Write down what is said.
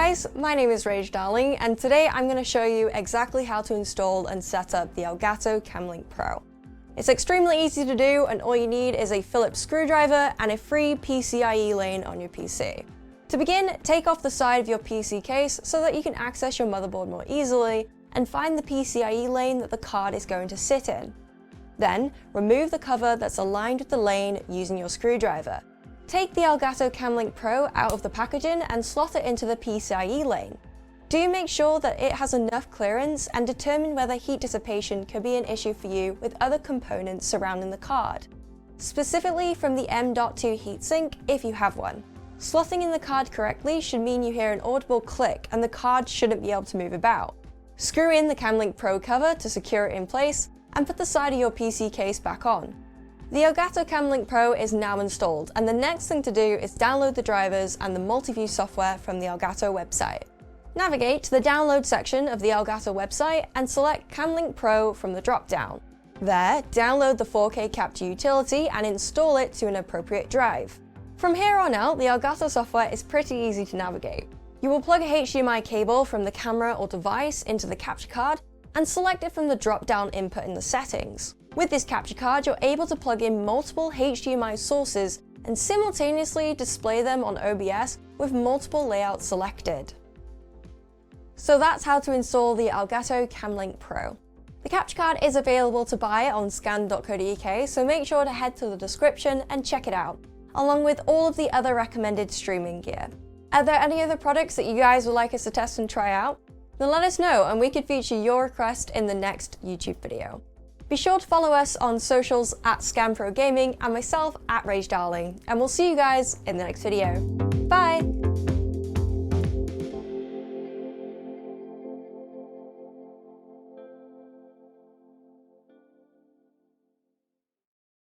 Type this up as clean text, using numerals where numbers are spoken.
guys, my name is Rage Darling, and today I'm going to show you exactly how to install and set up the Elgato Cam Link Pro. It's extremely easy to do, and all you need is a Phillips screwdriver and a free PCIe lane on your PC. To begin, take off the side of your PC case so that you can access your motherboard more easily, and find the PCIe lane that the card is going to sit in. Then, remove the cover that's aligned with the lane using your screwdriver. Take the Elgato Cam Link Pro out of the packaging and slot it into the PCIe lane. Do make sure that it has enough clearance and determine whether heat dissipation could be an issue for you with other components surrounding the card, specifically from the M.2 heatsink if you have one. Slotting in the card correctly should mean you hear an audible click and the card shouldn't be able to move about. Screw in the Cam Link Pro cover to secure it in place and put the side of your PC case back on. The Elgato Cam Link Pro is now installed, and the next thing to do is download the drivers and the multi-view software from the Elgato website. Navigate to the download section of the Elgato website and select Cam Link Pro from the drop-down. There, download the 4K capture utility and install it to an appropriate drive. From here on out, the Elgato software is pretty easy to navigate. You will plug a HDMI cable from the camera or device into the capture card and select it from the drop-down input in the settings. With this capture card, you're able to plug in multiple HDMI sources and simultaneously display them on OBS with multiple layouts selected. So that's how to install the Elgato Cam Link Pro. The capture card is available to buy on scan.co.uk, so make sure to head to the description and check it out, along with all of the other recommended streaming gear. Are there any other products that you guys would like us to test and try out? Then let us know and we could feature your request in the next YouTube video. Be sure to follow us on socials at ScanProGaming and myself at Rage Darling, and we'll see you guys in the next video. Bye!